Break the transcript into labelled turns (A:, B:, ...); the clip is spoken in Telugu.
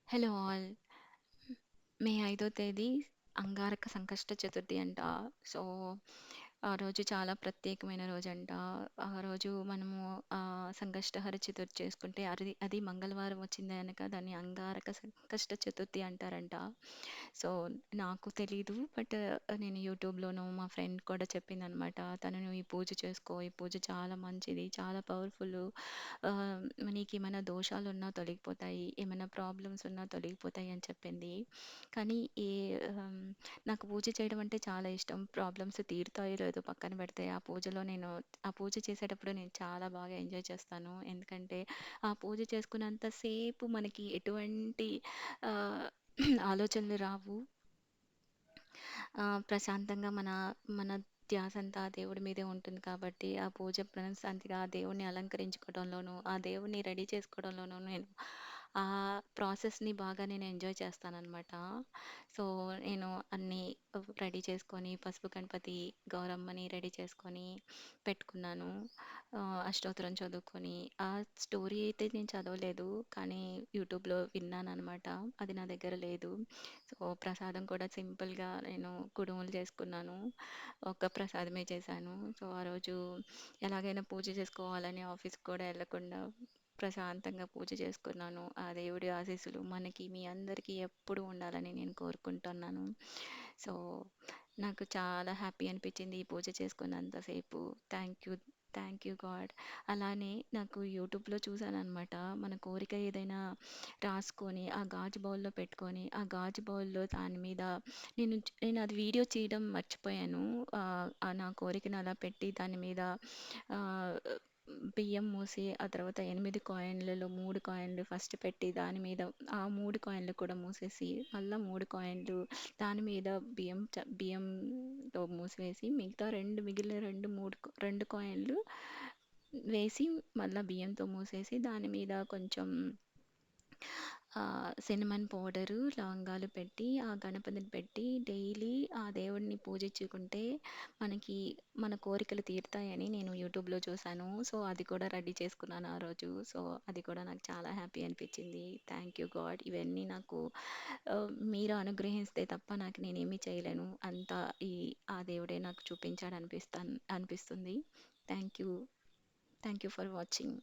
A: Hello all. మే 5 తేదీ అంగారక సంకష్ట చతుర్థి అంట. సో, ఆ రోజు చాలా ప్రత్యేకమైన రోజంట. ఆ రోజు మనము సంకష్టహర చతుర్థి చేసుకుంటే అది మంగళవారం వచ్చింది గనక దాన్ని అంగారక సంకష్ట చతుర్థి అంటారంట. సో, నాకు తెలీదు. బట్ నేను యూట్యూబ్‌లోనూ మా ఫ్రెండ్ కూడా చెప్పిందనమాట. తను "నువ్వు ఈ పూజ చేసుకో. ఈ పూజ చాలా మంచిది. చాలా పవర్‌ఫుల్లు. ఆహ్, నీకేమైనా దోషాలున్నా తొలగిపోతాయి. ఏమైనా ప్రాబ్లమ్స్ ఉన్నా తొలగిపోతాయి" అని చెప్పింది. కానీ ఆహ్, నాకు పూజ చేయడం అంటే చాలా ఇష్టం. ప్రాబ్లమ్స్ తీరుతాయో లేదో పక్కన పెడితే, ఆ పూజ చేసేటప్పుడు నేను చాలా బాగా ఎంజాయ్ చేస్తాను. ఎందుకంటే, ఆ పూజ చేసుకున్నంత సేపు మనకి ఎటువంటి ఆహ్, ఆలోచనలు రావు. ప్రశాంతంగా మన ధ్యాసంతా ఆ దేవుడి మీదే ఉంటుంది కాబట్టి, ఆ పూజ మనశ్శాంతిగా ఆ దేవుడిని అలంకరించుకోవడంలోనూ, ఆ దేవుడిని రెడీ చేసుకోవడంలోనూ నేను ఆ ప్రాసెస్‌ని బాగా నేను ఎంజాయ్ చేస్తాననమాట. సో, నేను అన్నీ రెడీ చేసుకొని, పసుపు గణపతి, గౌరమ్మని రెడీ చేసుకొని పెట్టుకున్నాను. అష్టోత్తరం చదువుకొని, ఆ స్టోరీ అయితే నేను చదవలేదు. కానీ యూట్యూబ్‌లో విన్నాననమాట. అది నా దగ్గర లేదు. సో, ప్రసాదం కూడా సింపుల్‌గా నేను కుడుములు చేసుకున్నాను. ఒక్క ప్రసాదమే చేశాను. సో, ఆ రోజు ఎలాగైనా పూజ చేసుకోవాలని ఆఫీస్‌కి కూడా ఎళ్ళకుండా ప్రశాంతంగా పూజ చేసుకున్నాను. ఆ దేవుడి ఆశీస్సులు మనకి, మీ అందరికీ ఎప్పుడూ ఉండాలని నేను కోరుకుంటున్నాను. సో, నాకు చాలా హ్యాపీ అనిపించింది ఈ పూజ చేసుకున్నంత సేపు. Thank you. Thank you God. అలానే నాకు యూట్యూబ్‌లో చూసాననమాట. మన కోరిక ఏదైనా రాసుకొని, ఆ గాజు బౌల్‌లో పెట్టుకొని, ఆ గాజు బౌల్‌లో దాని మీద నేను అది వీడియో తీయడం మర్చిపోయాను. నా కోరికను అలా పెట్టి దాని మీద ఆహ్, బియ్యం మూసి, ఆ తర్వాత 8 కాయిన్‌లలో 3 కాయిన్‌లు ఫస్ట్ పెట్టి, దాని మీద ఆ 3 కాయిన్‌లు కూడా మూసేసి, మళ్ళా 3 కాయిన్‌లు దాని మీద బియ్యంతో మూసివేసి, మిగతా 2 మిగిలిన 2 కాయిన్‌లు వేసి, మళ్ళా బియ్యంతో మూసేసి, దాని మీద కొంచెం సిన్నమన్ పౌడరు, లవంగాలు పెట్టి, ఆ గణపతిని పెట్టి డైలీ ఆ దేవుడిని పూజించుకుంటే మనకి మన కోరికలు తీరుతాయని నేను యూట్యూబ్‌లో చూసాను. సో, అది కూడా రెడీ చేసుకున్నాను ఆ రోజు. సో, అది కూడా నాకు చాలా హ్యాపీ అనిపించింది. Thank you God. ఇవన్నీ నాకు మీరు అనుగ్రహిస్తే తప్ప నాకు నేనేమి చేయలేను. అంతా ఆ దేవుడే నాకు చూపించాడు అనిపిస్తుంది. Thank you. Thank you for watching.